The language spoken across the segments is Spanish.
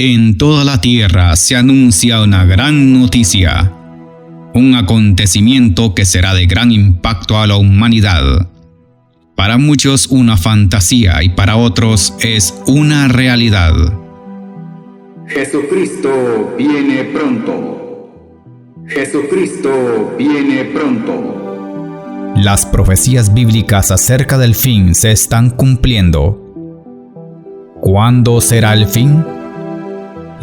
En toda la tierra se anuncia una gran noticia, un acontecimiento que será de gran impacto a la humanidad. Para muchos una fantasía y para otros es una realidad. Jesucristo viene pronto. Jesucristo viene pronto. Las profecías bíblicas acerca del fin se están cumpliendo. ¿Cuándo será el fin?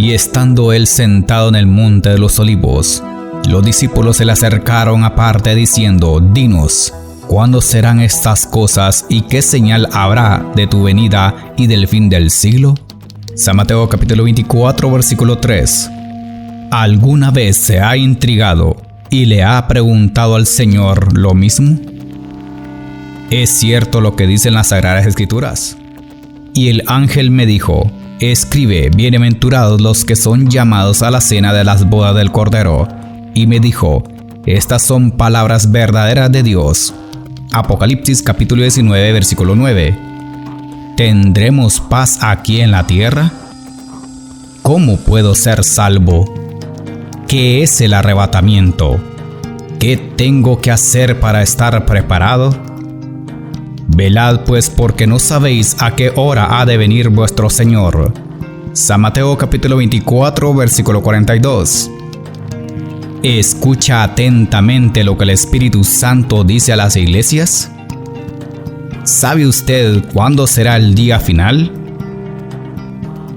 Y estando él sentado en el monte de los olivos, los discípulos se le acercaron aparte diciendo: Dinos, ¿cuándo serán estas cosas y qué señal habrá de tu venida y del fin del siglo? San Mateo capítulo 24 versículo 3. ¿Alguna vez se ha intrigado y le ha preguntado al Señor lo mismo? ¿Es cierto lo que dicen las Sagradas Escrituras? Y el ángel me dijo: Escribe, bienaventurados los que son llamados a la cena de las bodas del Cordero. Y me dijo: Estas son palabras verdaderas de Dios. Apocalipsis capítulo 19 versículo 9. ¿Tendremos paz aquí en la tierra? ¿Cómo puedo ser salvo? ¿Qué es el arrebatamiento? ¿Qué tengo que hacer para estar preparado? Velad pues, porque no sabéis a qué hora ha de venir vuestro Señor. San Mateo capítulo 24 versículo 42. ¿Escucha atentamente lo que el Espíritu Santo dice a las iglesias? ¿Sabe usted cuándo será el día final?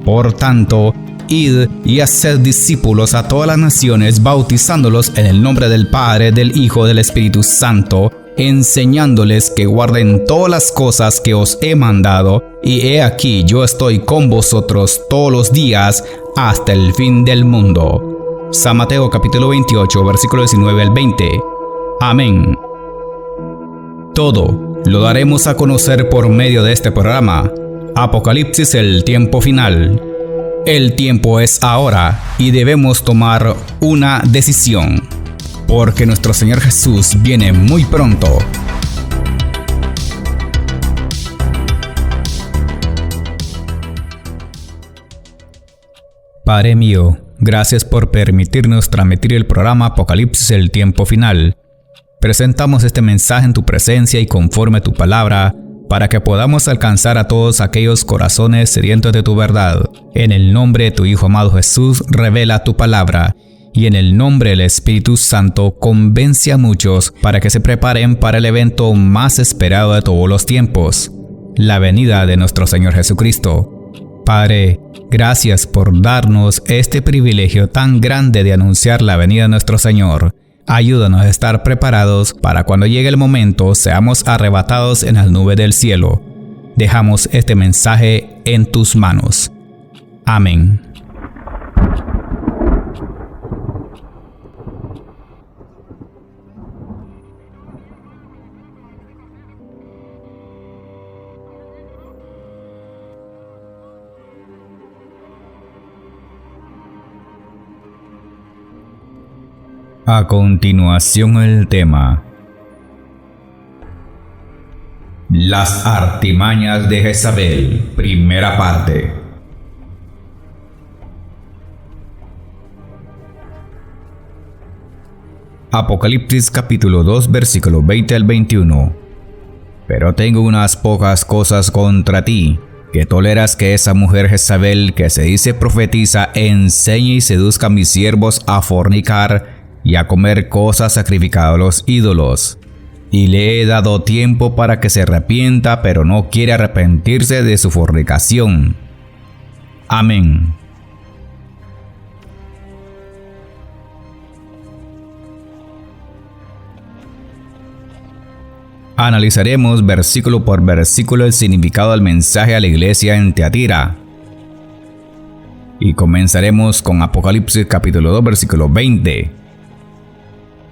Por tanto, id y haced discípulos a todas las naciones, bautizándolos en el nombre del Padre, del Hijo, del Espíritu Santo, enseñándoles que guarden todas las cosas que os he mandado, y he aquí yo estoy con vosotros todos los días hasta el fin del mundo. San Mateo capítulo 28 versículo 19 al 20. Amén. Todo lo daremos a conocer por medio de este programa. Apocalipsis, el tiempo final. El tiempo es ahora y debemos tomar una decisión, porque nuestro Señor Jesús viene muy pronto. Padre mío, gracias por permitirnos transmitir el programa Apocalipsis, el tiempo final. Presentamos este mensaje en tu presencia y conforme a tu palabra, para que podamos alcanzar a todos aquellos corazones sedientos de tu verdad. En el nombre de tu Hijo amado Jesús, revela tu palabra. Y en el nombre del Espíritu Santo, convence a muchos para que se preparen para el evento más esperado de todos los tiempos, la venida de nuestro Señor Jesucristo. Padre, gracias por darnos este privilegio tan grande de anunciar la venida de nuestro Señor. Ayúdanos a estar preparados para cuando llegue el momento seamos arrebatados en las nubes del cielo. Dejamos este mensaje en tus manos. Amén. A continuación el tema: Las artimañas de Jezabel, primera parte. Apocalipsis capítulo 2 versículo 20 al 21. Pero tengo unas pocas cosas contra ti, que toleras que esa mujer Jezabel, que se dice profetiza, enseñe y seduzca a mis siervos a fornicar y a comer cosas sacrificadas a los ídolos. Y le he dado tiempo para que se arrepienta, pero no quiere arrepentirse de su fornicación. Amén. Analizaremos versículo por versículo el significado del mensaje a la iglesia en Teatira. Y comenzaremos con Apocalipsis capítulo 2 versículo 20.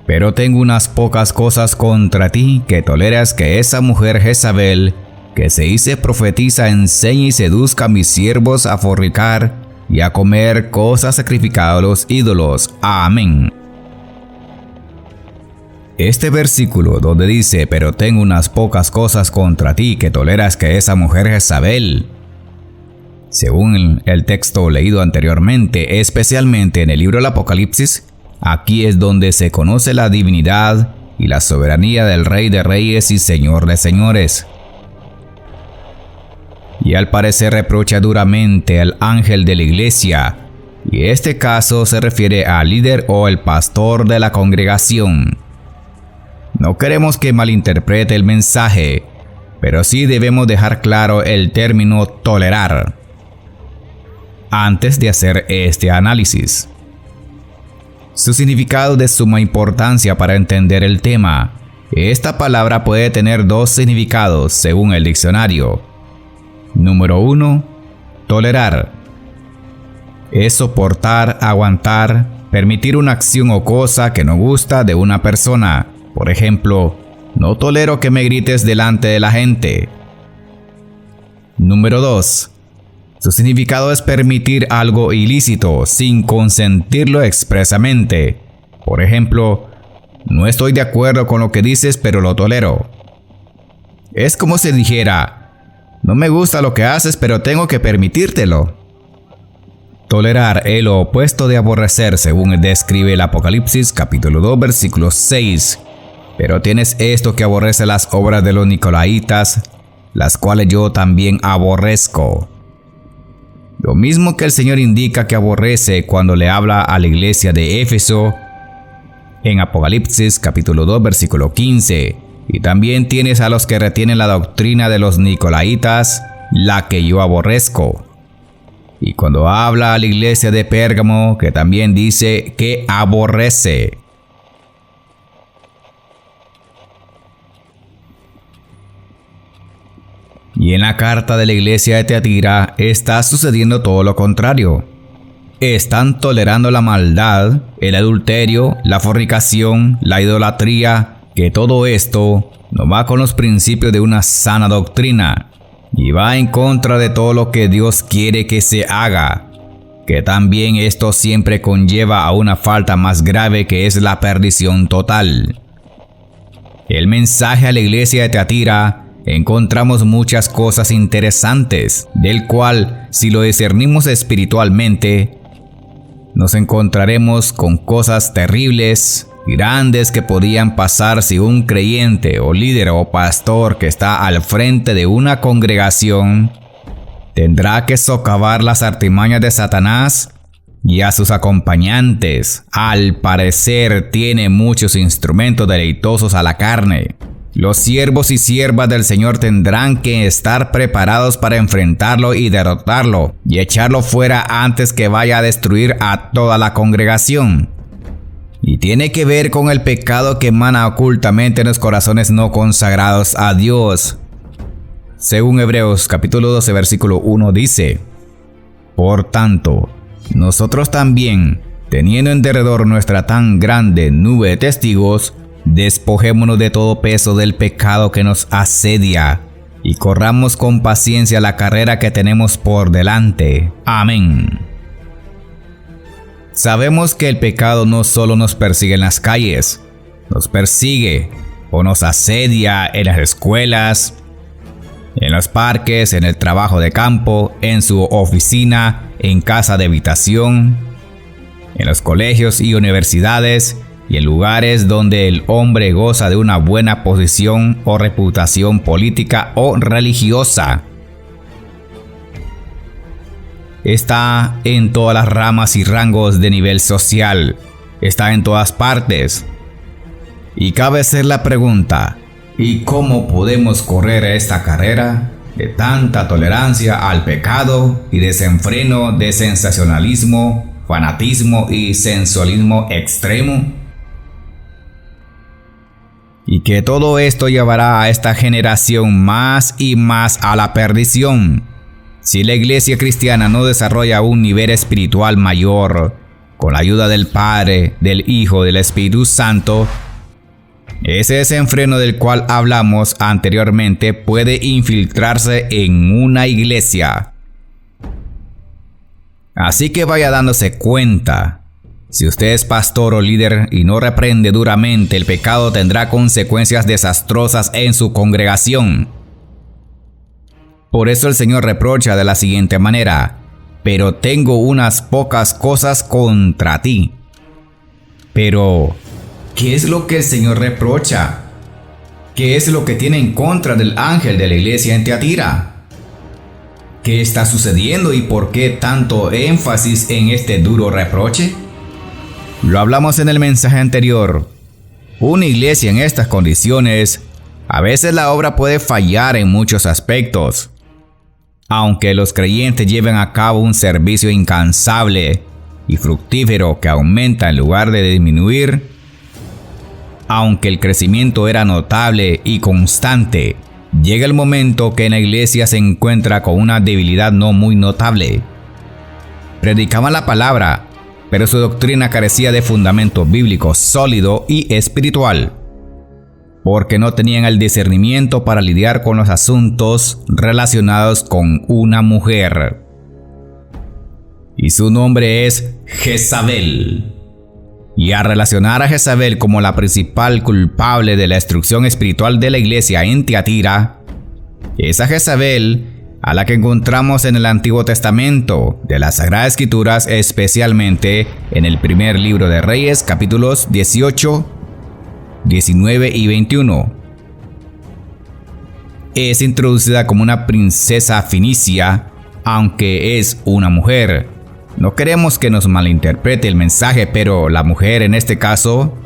Pero tengo unas pocas cosas contra ti, que toleras que esa mujer Jezabel, que se dice profetiza, enseñe y seduzca a mis siervos a fornicar y a comer cosas sacrificadas a los ídolos. Amén. Este versículo donde dice, pero tengo unas pocas cosas contra ti, que toleras que esa mujer Jezabel, Según el texto leído anteriormente, especialmente en el libro del Apocalipsis, aquí es donde se conoce la divinidad y la soberanía del Rey de Reyes y Señor de Señores. Y al parecer reprocha duramente al ángel de la iglesia, y este caso se refiere al líder o el pastor de la congregación. No queremos que malinterprete el mensaje, pero sí debemos dejar claro el término tolerar antes de hacer este análisis. Su significado es de suma importancia para entender el tema. Esta palabra puede tener dos significados según el diccionario. Número 1. Tolerar. Es soportar, aguantar, permitir una acción o cosa que no gusta de una persona. Por ejemplo, no tolero que me grites delante de la gente. Número 2. Su significado es permitir algo ilícito sin consentirlo expresamente. Por ejemplo, no estoy de acuerdo con lo que dices, pero lo tolero. Es como si dijera, no me gusta lo que haces, pero tengo que permitírtelo. Tolerar es lo opuesto de aborrecer, según describe el Apocalipsis capítulo 2, versículo 6. Pero tienes esto que aborrece las obras de los nicolaitas, las cuales yo también aborrezco. Lo mismo que el Señor indica que aborrece cuando le habla a la iglesia de Éfeso en Apocalipsis capítulo 2 versículo 15. Y también tienes a los que retienen la doctrina de los nicolaitas, la que yo aborrezco. Y cuando habla a la iglesia de Pérgamo, que también dice que aborrece. Y en la carta de la iglesia de Teatira está sucediendo todo lo contrario. Están tolerando la maldad, el adulterio, la fornicación, la idolatría, que todo esto no va con los principios de una sana doctrina y va en contra de todo lo que Dios quiere que se haga, que también esto siempre conlleva a una falta más grave que es la perdición total. El mensaje a la iglesia de Teatira encontramos muchas cosas interesantes, del cual, si lo discernimos espiritualmente, nos encontraremos con cosas terribles y grandes que podían pasar si un creyente o líder o pastor que está al frente de una congregación tendrá que socavar las artimañas de Satanás y a sus acompañantes. Al parecer tiene muchos instrumentos deleitosos a la carne. Los siervos y siervas del Señor tendrán que estar preparados para enfrentarlo y derrotarlo y echarlo fuera antes que vaya a destruir a toda la congregación. Y tiene que ver con el pecado que emana ocultamente en los corazones no consagrados a Dios. Según Hebreos capítulo 12 versículo 1 dice: Por tanto, nosotros también, teniendo en derredor nuestra tan grande nube de testigos, despojémonos de todo peso del pecado que nos asedia y corramos con paciencia la carrera que tenemos por delante. Amén. Sabemos que el pecado no solo nos persigue en las calles, nos persigue o nos asedia en las escuelas, en los parques, en el trabajo de campo, en su oficina, en casa de habitación, en los colegios y universidades, y en lugares donde el hombre goza de una buena posición o reputación política o religiosa. Está en todas las ramas y rangos de nivel social. Está en todas partes. Y cabe hacer la pregunta: ¿y cómo podemos correr esta carrera de tanta tolerancia al pecado y desenfreno de sensacionalismo, fanatismo y sensualismo extremo? Y que todo esto llevará a esta generación más y más a la perdición. Si la iglesia cristiana no desarrolla un nivel espiritual mayor, con la ayuda del Padre, del Hijo, del Espíritu Santo, ese desenfreno del cual hablamos anteriormente puede infiltrarse en una iglesia. Así que vaya dándose cuenta. Si usted es pastor o líder y no reprende duramente el pecado, tendrá consecuencias desastrosas en su congregación. Por eso el Señor reprocha de la siguiente manera: pero tengo unas pocas cosas contra ti. Pero, ¿qué es lo que el Señor reprocha? ¿Qué es lo que tiene en contra del ángel de la iglesia en Tiatira? ¿Qué está sucediendo y por qué tanto énfasis en este duro reproche? Lo hablamos en el mensaje anterior. Una iglesia en estas condiciones, a veces la obra puede fallar en muchos aspectos. Aunque los creyentes lleven a cabo un servicio incansable y fructífero que aumenta en lugar de disminuir, aunque el crecimiento era notable y constante, llega el momento que en la iglesia se encuentra con una debilidad no muy notable. Predicaban la palabra, pero su doctrina carecía de fundamento bíblico sólido y espiritual, porque no tenían el discernimiento para lidiar con los asuntos relacionados con una mujer. Y su nombre es Jezabel. Y a relacionar a Jezabel como la principal culpable de la destrucción espiritual de la iglesia en Tiatira, esa Jezabel a la que encontramos en el Antiguo Testamento de las Sagradas Escrituras, especialmente en el primer libro de Reyes, capítulos 18, 19 y 21. Es introducida como una princesa fenicia, aunque es una mujer. No queremos que nos malinterprete el mensaje, pero la mujer en este caso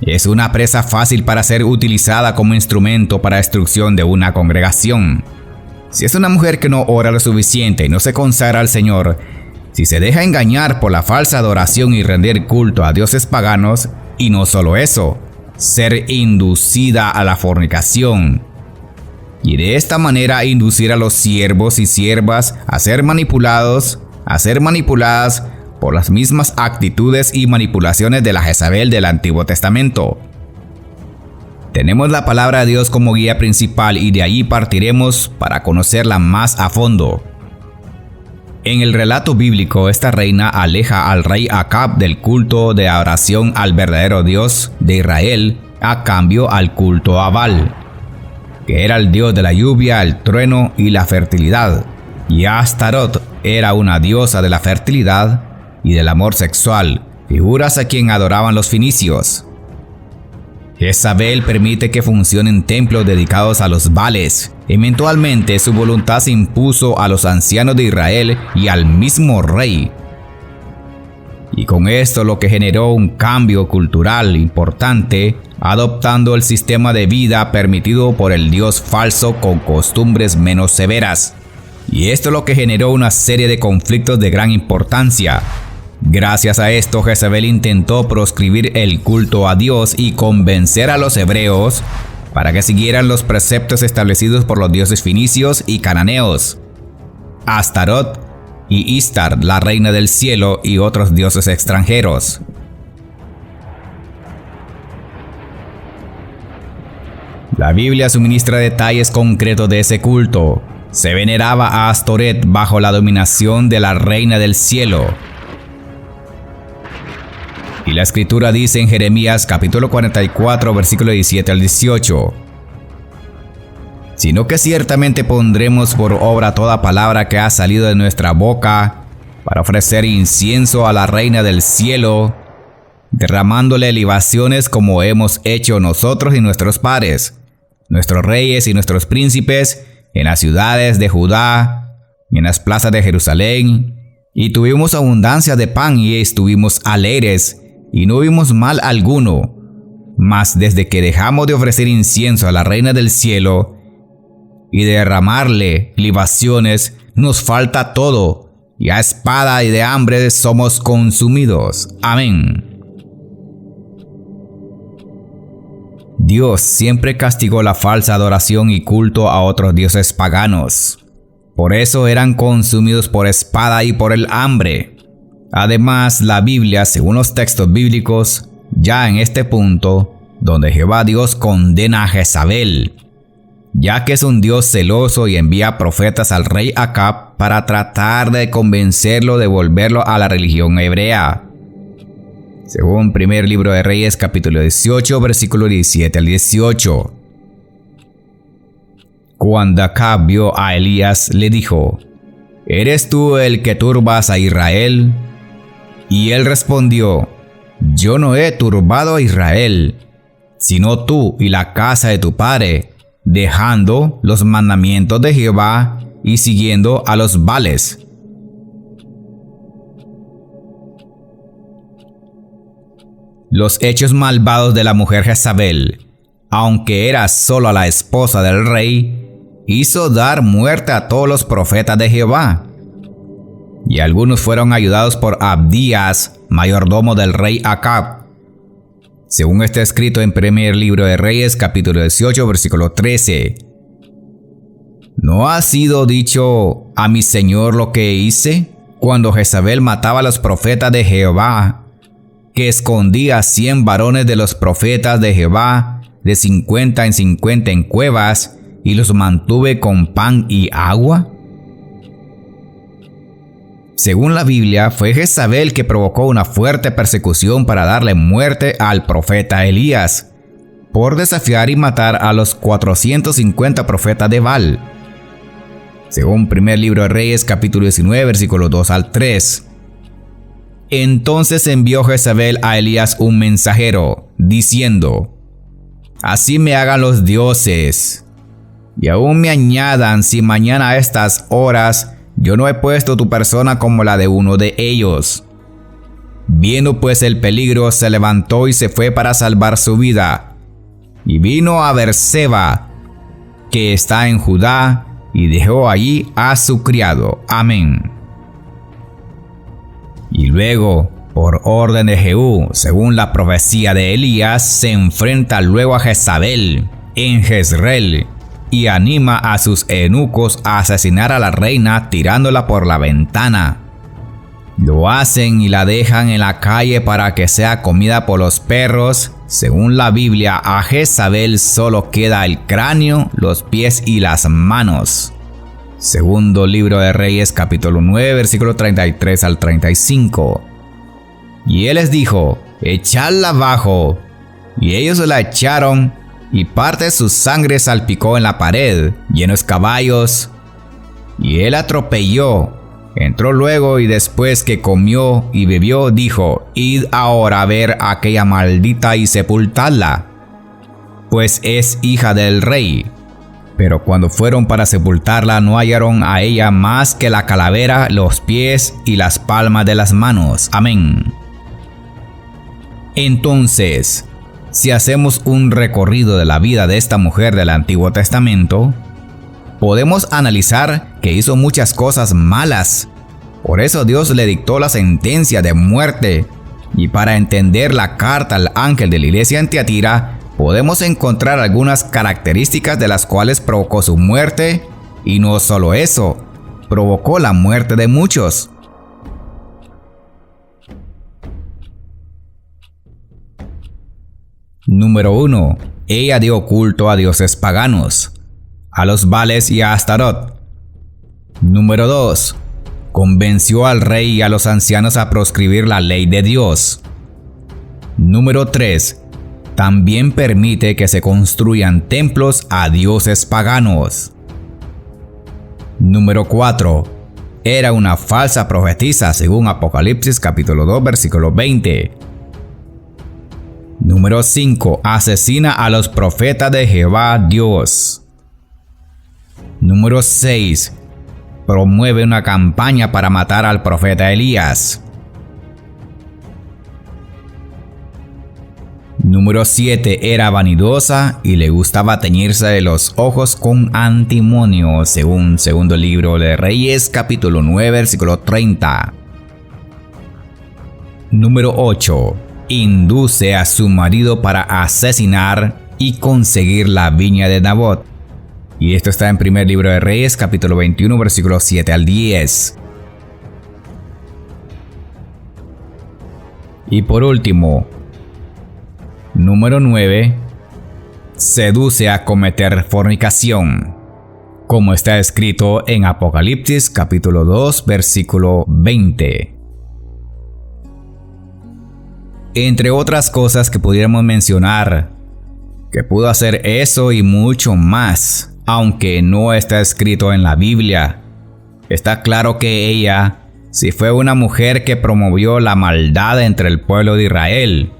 es una presa fácil para ser utilizada como instrumento para destrucción de una congregación. Si es una mujer que no ora lo suficiente y no se consagra al Señor, si se deja engañar por la falsa adoración y rendir culto a dioses paganos, y no solo eso, ser inducida a la fornicación, y de esta manera inducir a los siervos y siervas a ser manipuladas por las mismas actitudes y manipulaciones de la Jezabel del Antiguo Testamento. Tenemos la palabra de Dios como guía principal y de ahí partiremos para conocerla más a fondo. En el relato bíblico, esta reina aleja al rey Acab del culto de adoración al verdadero Dios de Israel a cambio al culto a Baal, que era el dios de la lluvia, el trueno y la fertilidad, y Astarot era una diosa de la fertilidad y del amor sexual, figuras a quien adoraban los fenicios. Jezabel permite que funcionen templos dedicados a los Baales. Eventualmente su voluntad se impuso a los ancianos de Israel y al mismo rey. Y con esto lo que generó un cambio cultural importante, adoptando el sistema de vida permitido por el dios falso con costumbres menos severas. Y esto es lo que generó una serie de conflictos de gran importancia. Gracias a esto, Jezabel intentó proscribir el culto a Dios y convencer a los hebreos para que siguieran los preceptos establecidos por los dioses fenicios y cananeos, Astarot y Istar, la reina del cielo, y otros dioses extranjeros. La Biblia suministra detalles concretos de ese culto. Se veneraba a Astoret bajo la dominación de la reina del cielo. Y la escritura dice en Jeremías capítulo 44 versículo 17 al 18: sino que ciertamente pondremos por obra toda palabra que ha salido de nuestra boca para ofrecer incienso a la reina del cielo, derramándole libaciones como hemos hecho nosotros y nuestros padres, nuestros reyes y nuestros príncipes, en las ciudades de Judá y en las plazas de Jerusalén, y tuvimos abundancia de pan y estuvimos alegres, y no vimos mal alguno. Mas desde que dejamos de ofrecer incienso a la reina del cielo y de derramarle libaciones, nos falta todo, y a espada y de hambre somos consumidos. Amén. Dios siempre castigó la falsa adoración y culto a otros dioses paganos. Por eso eran consumidos por espada y por el hambre. Además, la Biblia, según los textos bíblicos, ya en este punto, donde Jehová Dios condena a Jezabel, ya que es un Dios celoso y envía profetas al rey Acab para tratar de convencerlo de volverlo a la religión hebrea. Según primer libro de Reyes capítulo 18 versículo 17 al 18. Cuando Acab vio a Elías, le dijo: ¿Eres tú el que turbas a Israel? Y él respondió: Yo no he turbado a Israel, sino tú y la casa de tu padre, dejando los mandamientos de Jehová y siguiendo a los Baales. Los hechos malvados de la mujer Jezabel, aunque era solo la esposa del rey, hizo dar muerte a todos los profetas de Jehová. Y algunos fueron ayudados por Abdías, mayordomo del rey Acab. Según está escrito en Primer Libro de Reyes, capítulo 18, versículo 13. ¿No ha sido dicho a mi señor lo que hice cuando Jezabel mataba a los profetas de Jehová, que escondía 100 varones de los profetas de Jehová de 50 en 50 en cuevas y los mantuve con pan y agua? Según la Biblia, fue Jezabel que provocó una fuerte persecución para darle muerte al profeta Elías, por desafiar y matar a los 450 profetas de Baal. Según Primer Libro de Reyes, capítulo 19, versículos 2 al 3. Entonces envió Jezabel a Elías un mensajero, diciendo: Así me hagan los dioses, y aún me añadan, si mañana a estas horas yo no he puesto tu persona como la de uno de ellos. Viendo pues el peligro, se levantó y se fue para salvar su vida. Y vino a Beerseba, que está en Judá, y dejó allí a su criado. Amén. Y luego, por orden de Jehú, según la profecía de Elías, se enfrenta luego a Jezabel en Jezreel, y anima a sus eunucos a asesinar a la reina tirándola por la ventana. Lo hacen y la dejan en la calle para que sea comida por los perros. Según la Biblia, a Jezabel solo queda el cráneo, los pies y las manos. Segundo Libro de Reyes, capítulo 9, versículo 33 al 35. Y él les dijo: Echadla abajo. Y ellos la echaron, y parte de su sangre salpicó en la pared, y en los caballos. Y él atropelló. Entró luego, y después que comió y bebió, dijo: Id ahora a ver a aquella maldita y sepultadla, pues es hija del rey. Pero cuando fueron para sepultarla, no hallaron a ella más que la calavera, los pies y las palmas de las manos. Amén. Entonces, si hacemos un recorrido de la vida de esta mujer del Antiguo Testamento, podemos analizar que hizo muchas cosas malas. Por eso Dios le dictó la sentencia de muerte. Y para entender la carta al ángel de la iglesia en Tiatira, podemos encontrar algunas características de las cuales provocó su muerte. Y no solo eso, provocó la muerte de muchos. Número 1. Ella dio culto a dioses paganos, a los Baales y a Astarot. Número 2. Convenció al rey y a los ancianos a proscribir la ley de Dios. Número 3. También permite que se construyan templos a dioses paganos. Número 4. Era una falsa profetisa según Apocalipsis capítulo 2 versículo 20. Número 5. Asesina a los profetas de Jehová Dios. Número 6. Promueve una campaña para matar al profeta Elías. Número 7. Era vanidosa y le gustaba teñirse de los ojos con antimonio, según Segundo Libro de Reyes, capítulo 9, versículo 30. Número 8. Induce a su marido para asesinar y conseguir la viña de Nabot. Y esto está en Primer Libro de Reyes, capítulo 21, versículos 7 al 10. Y por último, número 9. Seduce a cometer fornicación, como está escrito en Apocalipsis, capítulo 2, versículo 20. Entre otras cosas que pudiéramos mencionar, que pudo hacer eso y mucho más. aunque no está escrito en la Biblia. Está claro que ella sí fue una mujer que promovió la maldad entre el pueblo de Israel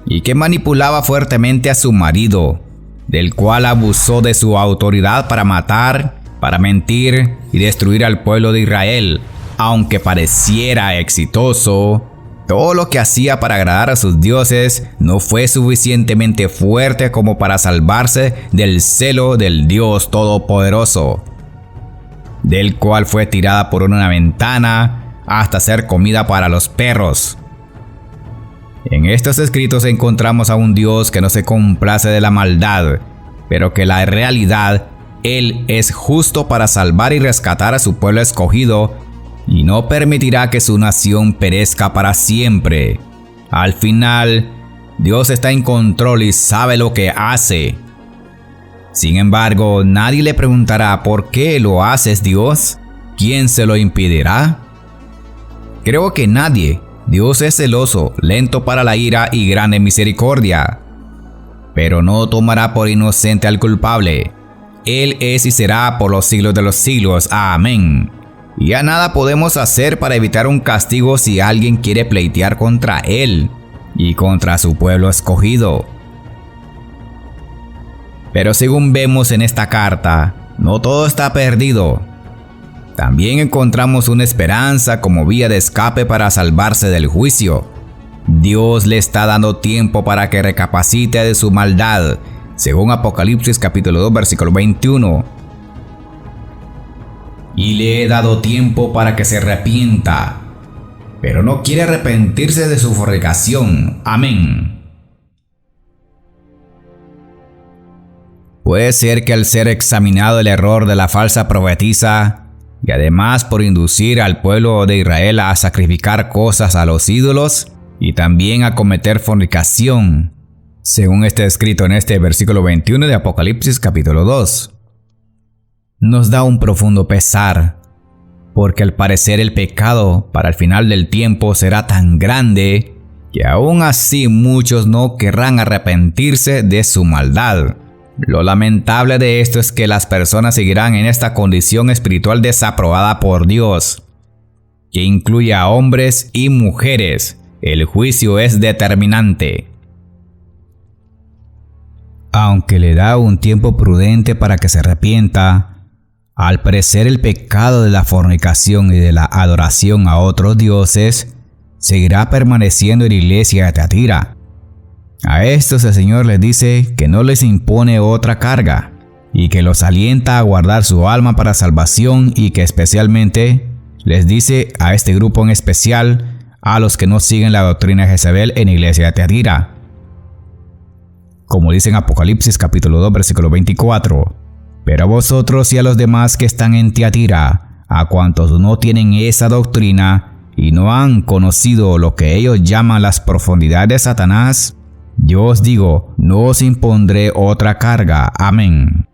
y que manipulaba fuertemente a su marido, del cual abusó de su autoridad para matar, para mentir y destruir al pueblo de Israel. Aunque pareciera exitoso, todo lo que hacía para agradar a sus dioses no fue suficientemente fuerte como para salvarse del celo del Dios Todopoderoso, del cual fue tirada por una ventana hasta ser comida para los perros. En estos escritos encontramos a un Dios que no se complace de la maldad, pero que la realidad, Él es justo para salvar y rescatar a su pueblo escogido y no permitirá que su nación perezca para siempre. Al final, Dios está en control y sabe lo que hace. Sin embargo, nadie le preguntará ¿por qué lo haces, Dios? ¿Quién se lo impedirá? Creo que nadie. Dios es celoso, lento para la ira y grande en misericordia, pero no tomará por inocente al culpable. Él es y será por los siglos de los siglos. Amén. Y ya nada podemos hacer para evitar un castigo si alguien quiere pleitear contra Él y contra su pueblo escogido. Pero según vemos en esta carta, no todo está perdido. También encontramos una esperanza como vía de escape para salvarse del juicio. Dios le está dando tiempo para que recapacite de su maldad, según Apocalipsis capítulo 2 versículo 21. Y le he dado tiempo para que se arrepienta, pero no quiere arrepentirse de su fornicación. Amén. Puede ser que al ser examinado el error de la falsa profetisa, y además por inducir al pueblo de Israel a sacrificar cosas a los ídolos, y también a cometer fornicación, según está escrito en este versículo 21 de Apocalipsis capítulo 2. Nos da un profundo pesar, porque al parecer el pecado para el final del tiempo será tan grande que aún así muchos no querrán arrepentirse de su maldad. Lo lamentable de esto es que las personas seguirán en esta condición espiritual desaprobada por Dios, que incluye a hombres y mujeres. El juicio es determinante. Aunque le da un tiempo prudente para que se arrepienta, al parecer el pecado de la fornicación y de la adoración a otros dioses seguirá permaneciendo en la iglesia de Tiatira. A estos el Señor les dice que no les impone otra carga y que los alienta a guardar su alma para salvación, y que especialmente les dice a este grupo en especial, a los que no siguen la doctrina de Jezabel en la iglesia de Tiatira. Como dice en Apocalipsis capítulo 2 versículo 24. Pero a vosotros y a los demás que están en Tiatira, a cuantos no tienen esa doctrina y no han conocido lo que ellos llaman las profundidades de Satanás, yo os digo, no os impondré otra carga. Amén.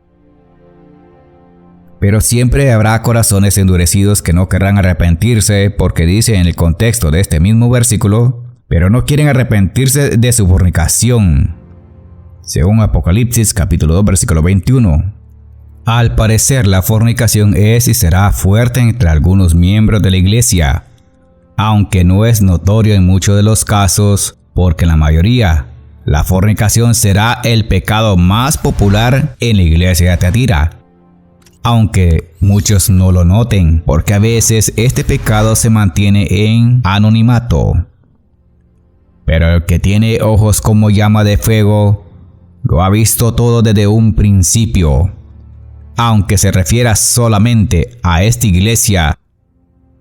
Pero siempre habrá corazones endurecidos que no querrán arrepentirse, porque dice en el contexto de este mismo versículo, pero no quieren arrepentirse de su fornicación, según Apocalipsis capítulo 2 versículo 21. Al parecer la fornicación es y será fuerte entre algunos miembros de la iglesia, aunque no es notorio en muchos de los casos, porque en la mayoría, la fornicación será el pecado más popular en la iglesia de Tiatira. Aunque muchos no lo noten, porque a veces este pecado se mantiene en anonimato. Pero el que tiene ojos como llama de fuego, lo ha visto todo desde un principio. Aunque se refiera solamente a esta iglesia,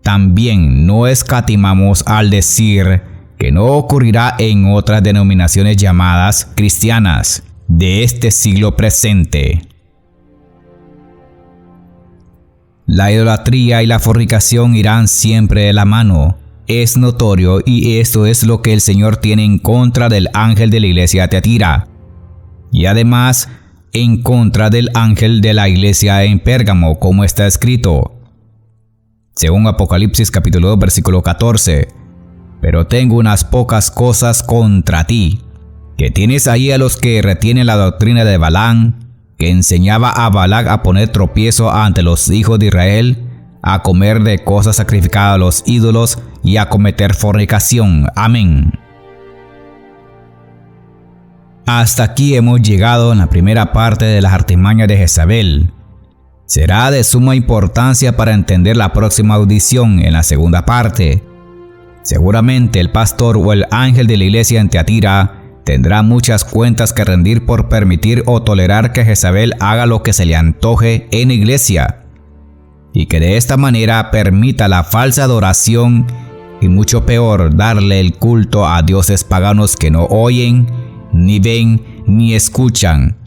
también no escatimamos al decir que no ocurrirá en otras denominaciones llamadas cristianas de este siglo presente. La idolatría y la fornicación irán siempre de la mano. Es notorio, y esto es lo que el Señor tiene en contra del ángel de la iglesia de Tiatira, y además en contra del ángel de la iglesia en Pérgamo, como está escrito, según Apocalipsis capítulo 2 versículo 14. Pero tengo unas pocas cosas contra ti, que tienes ahí a los que retienen la doctrina de Balaam, que enseñaba a Balac a poner tropiezo ante los hijos de Israel, a comer de cosas sacrificadas a los ídolos y a cometer fornicación. Amén. Hasta aquí hemos llegado en la primera parte de las artimañas de Jezabel. Será de suma importancia para entender la próxima audición en la segunda parte. Seguramente el pastor o el ángel de la iglesia en Tiatira tendrá muchas cuentas que rendir por permitir o tolerar que Jezabel haga lo que se le antoje en la iglesia, y que de esta manera permita la falsa adoración y mucho peor, darle el culto a dioses paganos que no oyen, ni ven, ni escuchan.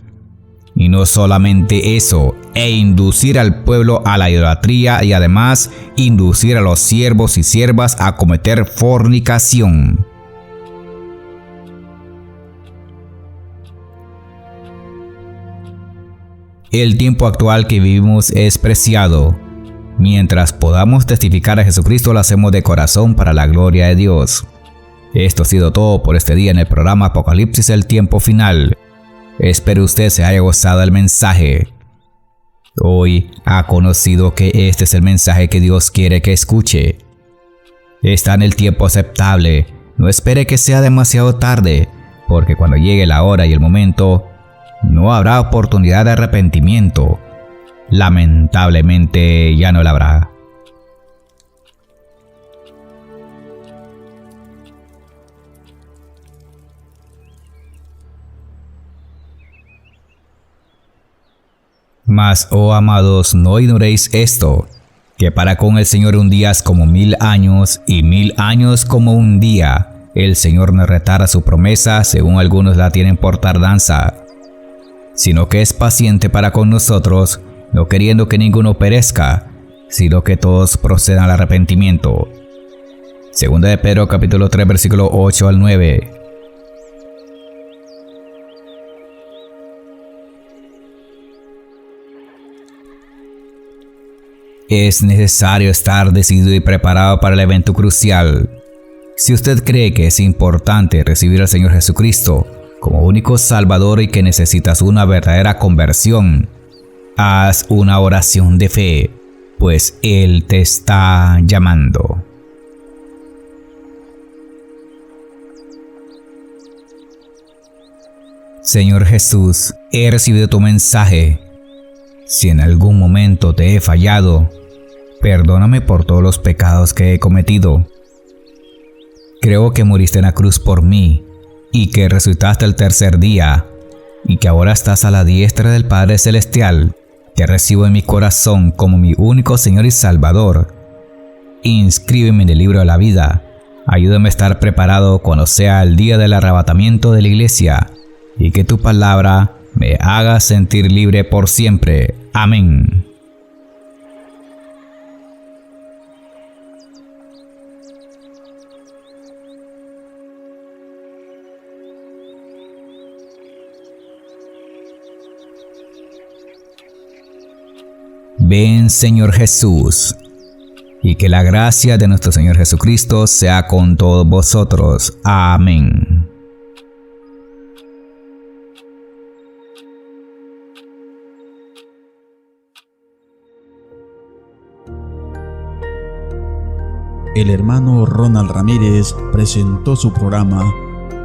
Y no solamente eso, inducir al pueblo a la idolatría y además inducir a los siervos y siervas a cometer fornicación. El tiempo actual que vivimos es preciado. Mientras podamos testificar a Jesucristo, lo hacemos de corazón para la gloria de Dios. Esto ha sido todo por este día en el programa Apocalipsis, el tiempo final. Espero usted se haya gozado del mensaje. Hoy ha conocido que este es el mensaje que Dios quiere que escuche. Está en el tiempo aceptable. No espere que sea demasiado tarde, porque cuando llegue la hora y el momento, no habrá oportunidad de arrepentimiento. Lamentablemente ya no la habrá. Mas, oh amados, no ignoréis esto, que para con el Señor un día es como 1000 años, y 1000 años como un día. El Señor no retarda su promesa, según algunos la tienen por tardanza, sino que es paciente para con nosotros, no queriendo que ninguno perezca, sino que todos procedan al arrepentimiento. Segunda de Pedro capítulo 3 versículo 8 al 9. Es necesario estar decidido y preparado para el evento crucial. Si usted cree que es importante recibir al Señor Jesucristo como único Salvador y que necesitas una verdadera conversión, haz una oración de fe, pues Él te está llamando. Señor Jesús, he recibido tu mensaje. Si en algún momento te he fallado, perdóname por todos los pecados que he cometido. Creo que moriste en la cruz por mí y que resucitaste el tercer día y que ahora estás a la diestra del Padre Celestial. Te recibo en mi corazón como mi único Señor y Salvador. Inscríbeme en el libro de la vida. Ayúdame a estar preparado cuando sea el día del arrebatamiento de la iglesia y que tu palabra me haga sentir libre por siempre. Amén. Ven, Señor Jesús, y que la gracia de nuestro Señor Jesucristo sea con todos vosotros. Amén. El hermano Ronald Ramírez presentó su programa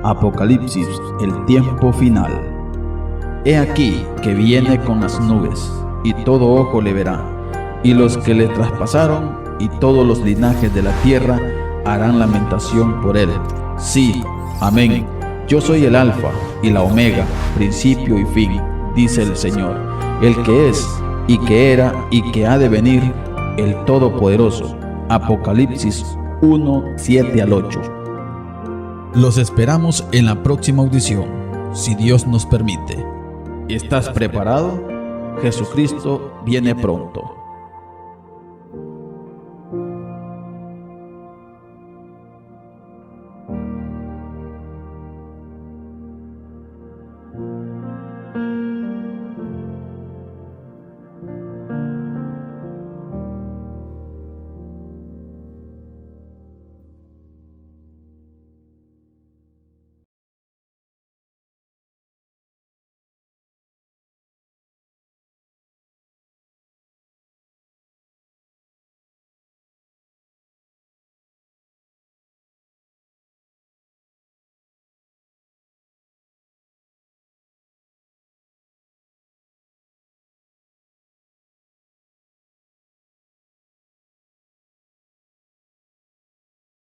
Apocalipsis, el tiempo final. He aquí que viene con las nubes, y todo ojo le verá, y los que le traspasaron, y todos los linajes de la tierra harán lamentación por él. Sí, amén. Yo soy el Alfa y la Omega, principio y fin, dice el Señor, el que es, y que era, y que ha de venir, el Todopoderoso. Apocalipsis 1, 7 al 8. Los esperamos en la próxima audición, si Dios nos permite. ¿Estás preparado? Jesucristo viene pronto.